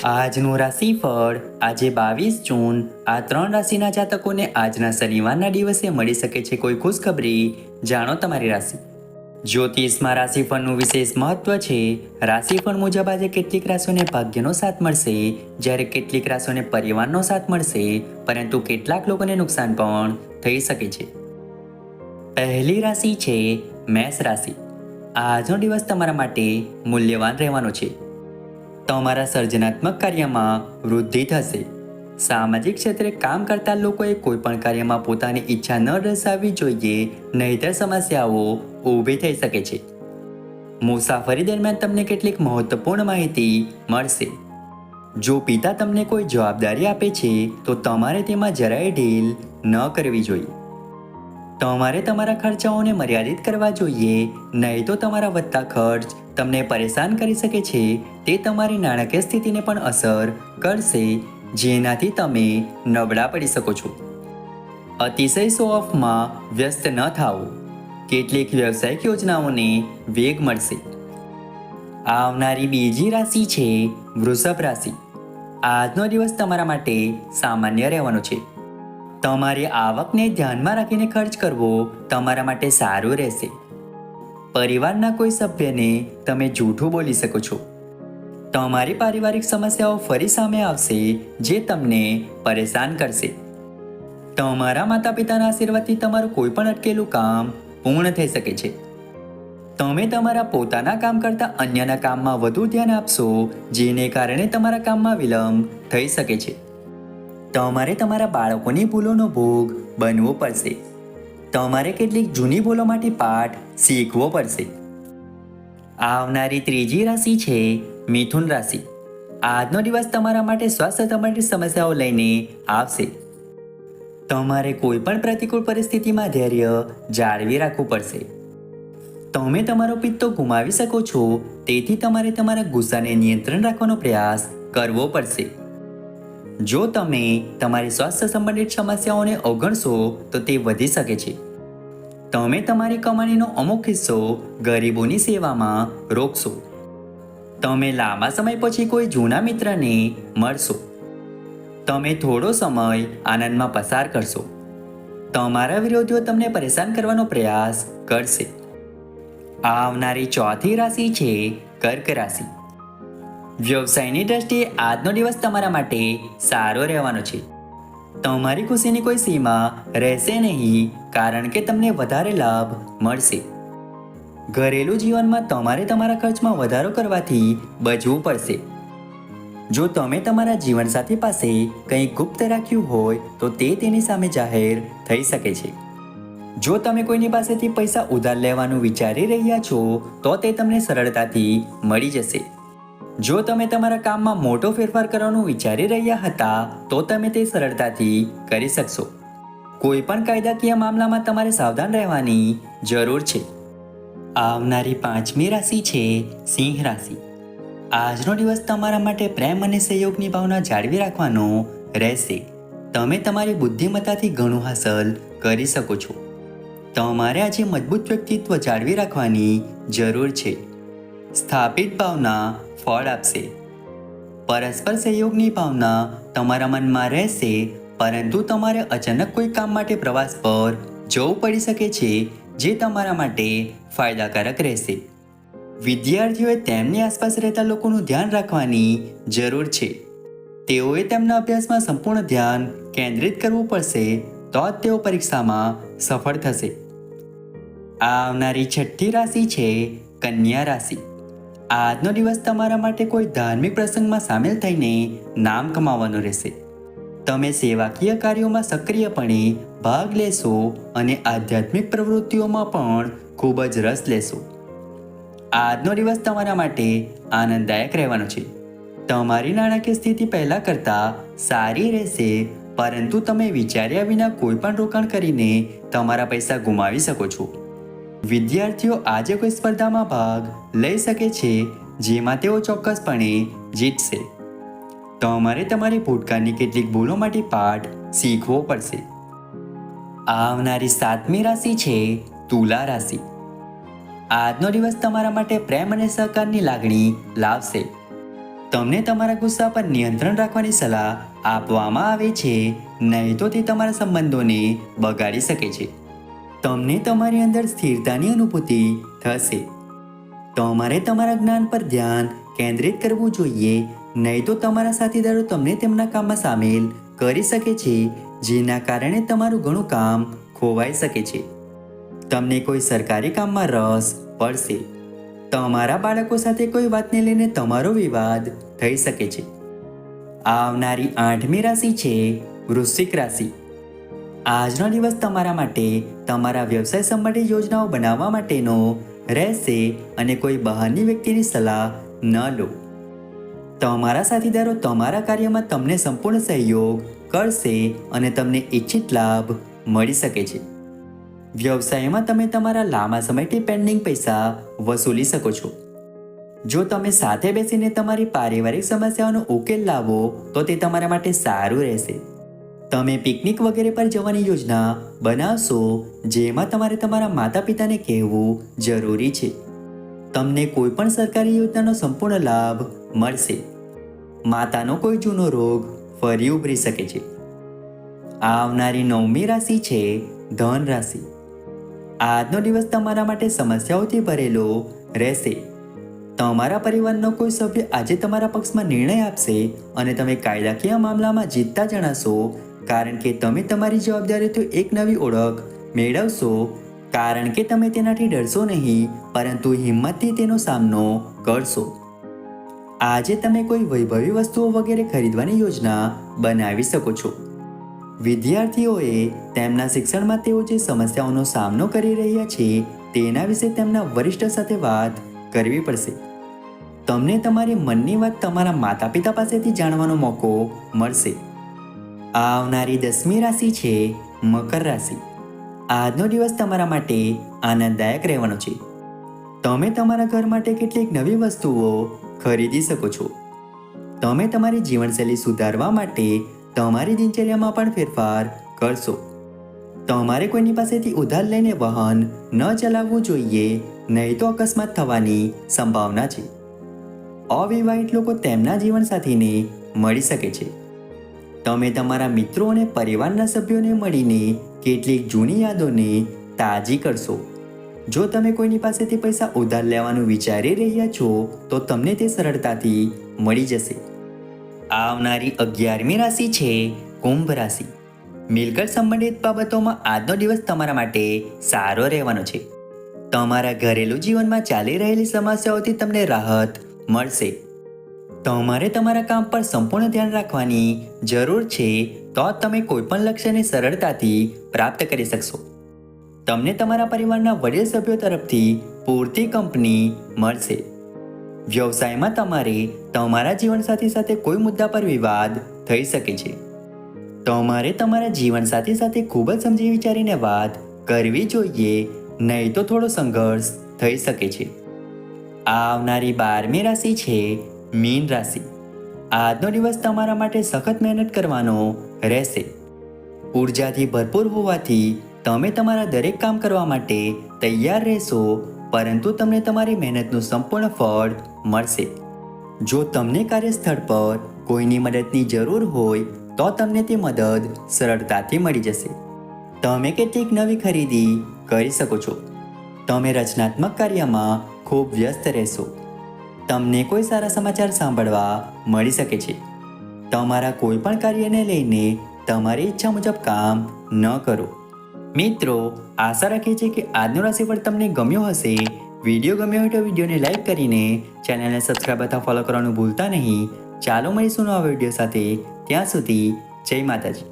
આજનું રાશિફળ આજે 22 જૂન આ 3 રાશિના જાતકોને આજના શનિવારના દિવસે મળી શકે છે કોઈ ખુશખબરી. જાણો તમારી રાશિ. જ્યોતિષમાં રાશિફળનું વિશેષ મહત્વ છે. રાશિફળ મુજબ આજે કેટલીક રાશિઓને ભાગ્યનો સાથ મળશે, જ્યારે કેટલીક રાશિઓને પરિવારનો સાથ મળશે, પરંતુ કેટલાક લોકોને નુકસાન પણ થઈ શકે છે. પહેલી રાશિ છે મેષ રાશિ. આજનો દિવસ તમારા માટે મૂલ્યવાન રહેવાનો છે. તમારા સર્જનાત્મક કાર્યમાં વૃદ્ધિ થશે. સામાજિક ક્ષેત્રે કામ કરતા લોકોએ કોઈ પણ કાર્યમાં પોતાની ઈચ્છા ન દર્શાવવી જોઈએ, નહીંતર સમસ્યાઓ ઊભી થઈ શકે છે. મુસાફરી દરમિયાન તમને કેટલીક મહત્વપૂર્ણ માહિતી મળશે. જો પિતા તમને કોઈ જવાબદારી આપે છે તો તમારે તેમાં જરાય ઢીલ ન કરવી જોઈએ. તમારે તમારા ખર્ચાઓને મર્યાદિત કરવા જોઈએ, નહીં તો તમારા વધતા ખર્ચ તમને પરેશાન કરી શકે છે. તે તમારી નાણાકીય સ્થિતિને પણ અસર કરશે, જેનાથી તમે નબળા પડી શકો છો. અતિશય શો ઓફમાં વ્યસ્ત ન થાઓ. કેટલીક વ્યવસાયિક યોજનાઓને વેગ મળશે. આવનારી બીજી રાશિ છે વૃષભ રાશિ. આજનો દિવસ તમારા માટે સામાન્ય રહેવાનો છે. તમારી આવકને ધ્યાનમાં રાખીને ખર્ચ કરવો તમારા માટે સારું રહેશે. પરિવારના કોઈ સભ્યને તમે જૂઠું બોલી શકો છો. તમારી પારિવારિક સમસ્યાઓ ફરી સામે આવશે, જે તમને પરેશાન કરશે. તમારા માતા પિતાના આશીર્વાદથી તમારું કોઈ પણ અટકેલું કામ પૂર્ણ થઈ શકે છે. તમે તમારા પોતાના કામ કરતાં અન્યના કામમાં વધુ ધ્યાન આપશો, જેને કારણે તમારા કામમાં વિલંબ થઈ શકે છે. તમારે તમારા બાળકોની ભૂલોનો ભોગ બનવો પડશે. તમારે કેટલીક જૂની ભૂલોમાંથી પાઠ શીખવો પડશે. આવનારી ત્રીજી રાશિ છે મિથુન રાશિ. આજનો દિવસ તમારા માટે સ્વાસ્થ્ય સંબંધિત સમસ્યાઓ લઈને આવશે. તમારે કોઈ પણ પ્રતિકૂળ પરિસ્થિતિમાં ધૈર્ય જાળવી રાખવું પડશે. તમે તમારો પિત્તો ગુમાવી શકો છો, તેથી તમારે તમારા ગુસ્સાને નિયંત્રણ રાખવાનો પ્રયાસ કરવો પડશે. જો તમે તમારી સ્વાસ્થ્ય સંબંધિત સમસ્યાઓને અવગણશો તો તે વધી શકે છે. તમે તમારી કમાણીનો અમુક હિસ્સો ગરીબોની સેવામાં રોકશો. તમે લાંબા સમય પછી કોઈ જૂના મિત્રને મળશો. તમે થોડો સમય આનંદમાં પસાર કરશો. તમારા વિરોધીઓ તમને પરેશાન કરવાનો પ્રયાસ કરશે. આવનારી ચોથી રાશિ છે કર્ક રાશિ. વ્યવસાયની દ્રષ્ટિએ આજનો દિવસ તમારા માટે સારો રહેવાનો છે. તમારી ખુશીની કોઈ સીમા રહેશે નહીં, કારણ કે તમને વધારે લાભ મળશે. ઘરેલું જીવનમાં તમારે તમારા ખર્ચમાં વધારો કરવાથી બચવું પડશે. જો તમે તમારા જીવનસાથી પાસે કંઈ ગુપ્ત રાખ્યું હોય તો તે તેની સામે જાહેર થઈ શકે છે. જો તમે કોઈની પાસેથી પૈસા ઉધાર લેવાનું વિચારી રહ્યા છો તો તે તમને સરળતાથી મળી જશે. જો તમે તમારા કામમાં મોટો ફેરફાર કરવાનું વિચારી રહ્યા હતા તો તમે તે સરળતાથી કરી શકશો. કોઈ પણ કાયદાકીય મામલામાં તમારે સાવધાન રહેવાની જરૂર છે. આવનારી પાંચમી રાશિ છે સિંહ રાશિ. આજનો દિવસ તમારા માટે પ્રેમ અને સહયોગની ભાવના જાળવી રાખવાનો રહેશે. તમે તમારી બુદ્ધિમત્તાથી ઘણું હાંસલ કરી શકો છો. તમારે આજે મજબૂત વ્યક્તિત્વ જાળવી રાખવાની જરૂર છે. સ્થાપિત ભાવના ફળ આપશે. પરસ્પર સહયોગની ભાવના તમારા મનમાં રહેશે, પરંતુ તમારે અચાનક કોઈ કામ માટે પ્રવાસ પર જવું પડી શકે છે, જે તમારા માટે ફાયદાકારક રહેશે. વિદ્યાર્થીઓએ તેમની આસપાસ રહેતા લોકોનું ધ્યાન રાખવાની જરૂર છે. તેઓએ તેમના અભ્યાસમાં સંપૂર્ણ ધ્યાન કેન્દ્રિત કરવું પડશે, તો જ તેઓ પરીક્ષામાં સફળ થશે. આવનારી છઠ્ઠી રાશિ છે કન્યા રાશિ. આજનો દિવસ તમારા માટે કોઈ ધાર્મિક પ્રસંગમાં સામેલ થઈને નામ કમાવવાનું રહેશે. તમે સેવાકીય કાર્યોમાં સક્રિયપણે ભાગ લેશો અને આધ્યાત્મિક પ્રવૃત્તિઓમાં પણ ખૂબ જ રસ લેશો. આજનો દિવસ તમારા માટે આનંદદાયક રહેવાનો છે. તમારી નાણાકીય સ્થિતિ પહેલા કરતાં સારી રહેશે, પરંતુ તમે વિચાર્યા વિના કોઈ પણ રોકાણ કરીને તમારા પૈસા ગુમાવી શકો છો. વિદ્યાર્થીઓ આજે કોઈ સ્પર્ધામાં ભાગ લઈ શકે છે, જેમાં તેઓ ચોક્કસપણે જીતશે. તમારે તમારી ભૂતકાળની કેટલીક ભૂલોમાંથી પાઠ શીખવો પડશે. આવનારી સાતમી રાશિ છે તુલા રાશિ. આજનો દિવસ તમારા માટે પ્રેમ અને સહકારની લાગણી લાવશે. તમને તમારા ગુસ્સા પર નિયંત્રણ રાખવાની સલાહ આપવામાં આવે છે, નહીં તો તે તમારા સંબંધોને બગાડી શકે છે. તમને તમારી અંદર સ્થિરતાની અનુભૂતિ થશે. તમારે તમારા જ્ઞાન પર ધ્યાન કેન્દ્રિત કરવું જોઈએ, નહીં તો તમારા સાથીદારો તમને તેમના કામમાં સામેલ કરી શકે છે, જેના કારણે તમારું ઘણું કામ ખોવાઈ શકે છે. તમને કોઈ સરકારી કામમાં રસ પડશે. તમારા બાળકો સાથે કોઈ વાતને લઈને તમારો વિવાદ થઈ શકે છે. આવનારી 8મી રાશિ છે વૃશ્ચિક રાશિ. આજનો દિવસ તમારા માટે તમારા વ્યવસાય સંબંધિત યોજનાઓ બનાવવા માટેનો રહેશે અને કોઈ બહારની વ્યક્તિની સલાહ ન લો. તમારા સાથીદારો તમારા કાર્યમાં તમને સંપૂર્ણ સહયોગ કરશે અને તમને ઈચ્છિત લાભ મળી શકે છે. વ્યવસાયમાં તમે તમારા લાંબા સમયથી પેન્ડિંગ પૈસા વસૂલી શકો છો. જો તમે સાથે બેસીને તમારી પારિવારિક સમસ્યાઓનો ઉકેલ લાવો તો તે તમારા માટે સારું રહેશે. તમે પિકનિક વગેરે પર જવાની યોજના બનાવશો, જેમાં તમારે તમારા માતા પિતાને કહેવું જરૂરી છે. તમને કોઈ પણ સરકારી યોજનાનો સંપૂર્ણ લાભ મળશે. માતાનો કોઈ જૂનો રોગ ફરી ઉભરી શકે છે. આવનારી 9મી રાશિ છે ધન રાશિ. આજનો દિવસ તમારા માટે સમસ્યાઓથી ભરેલો રહેશે. તમારા પરિવારનો કોઈ સભ્ય આજે તમારા પક્ષમાં નિર્ણય આપશે અને તમે કાયદાકીય મામલામાં જીતતા જણાશો, કારણ કે તમે તમારી જવાબદારીથી એક નવી ઓળખ મેળવશો. કારણ કે તમે તેનાથી ડરશો નહીં, પરંતુ હિંમતથી તેનો સામનો કરશો. આજે તમે કોઈ વૈભવી વસ્તુઓ વગેરે ખરીદવાની યોજના બનાવી શકો છો. વિદ્યાર્થીઓએ તેમના શિક્ષણમાં તેઓ જે સમસ્યાઓનો સામનો કરી રહ્યા છે તેના વિશે તેમના વરિષ્ઠ સાથે વાત કરવી પડશે. તમને તમારી મનની વાત તમારા માતા પિતા પાસેથી જાણવાનો મોકો મળશે. આવનારી 10મી રાશિ છે મકર રાશિ. આજનો દિવસ તમારા માટે આનંદદાયક રહેવાનો છે. તમે તમારા ઘર માટે કેટલીક નવી વસ્તુઓ ખરીદી શકો છો. તમે તમારી જીવનશૈલી સુધારવા માટે તમારી દિનચર્યામાં પણ ફેરફાર કરશો. તમારે કોઈની પાસેથી ઉધાર લઈને વાહન ન ચલાવવું જોઈએ, નહીં તો અકસ્માત થવાની સંભાવના છે. અવિવાહિત લોકો તેમના જીવનસાથીને મળી શકે છે. તમે તમારા મિત્રો અને પરિવારના સભ્યોને મળીને કેટલીક જૂની યાદોને તાજી કરશો. જો તમે કોઈની પાસેથી પૈસા ઉધાર લેવાનું વિચારી રહ્યા છો તો તમને તે સરળતાથી મળી જશે. આવનારી 11મી રાશિ છે કુંભ રાશિ. મિલકત સંબંધિત બાબતોમાં આજનો દિવસ તમારા માટે સારો રહેવાનો છે. તમારા ઘરેલું જીવનમાં ચાલી રહેલી સમસ્યાઓથી તમને રાહત મળશે. તમારે તમારા કામ પર સંપૂર્ણ ધ્યાન રાખવાની જરૂર છે, તો તમે કોઈપણ લક્ષ્યને સરળતાથી પ્રાપ્ત કરી શકશો. તમને તમારા પરિવારના વડીલ સભ્યો તરફથી પૂરતી કંપની મળશે. વ્યવસાયમાં તમારે તમારા જીવનસાથી સાથે કોઈ મુદ્દા પર વિવાદ થઈ શકે છે. તમારે તમારા જીવનસાથી સાથે ખૂબ જ સમજી વિચારીને વાત કરવી જોઈએ, નહીં તો થોડો સંઘર્ષ થઈ શકે છે. આવનારી 12મી રાશિ છે મીન રાશિ. આજનો દિવસ તમારા માટે સખત મહેનત કરવાનો રહેશે. ઉર્જાથી ભરપૂર હોવાથી તમે તમારા દરેક કામ કરવા માટે તૈયાર રહેશો, પરંતુ તમને તમારી મહેનતનું સંપૂર્ણ ફળ મળશે. જો તમને કાર્યસ્થળ પર કોઈની મદદની જરૂર હોય તો તમને તે મદદ સરળતાથી મળી જશે. તમે કેટલીક નવી ખરીદી કરી શકો છો. તમે રચનાત્મક કાર્યમાં ખૂબ વ્યસ્ત રહેશો. તમને કોઈ સારા સમાચાર સાંભળવા મળી શકે છે. તમારા કોઈ પણ કાર્યને લઈને તમારી ઈચ્છા મુજબ કામ ન કરો. મિત્રો, આશા રાખીએ છીએ કે આજનો રાશિફળ તમને ગમ્યો હશે. વિડીયો ગમ્યો હોય તો વિડીયોને લાઈક કરીને ચેનલને સબસ્ક્રાઈબ અથવા ફોલો કરવાનું ભૂલતા નહીં. ચાલો મળીશું નવા વિડીયો સાથે. ત્યાં સુધી જય માતાજી.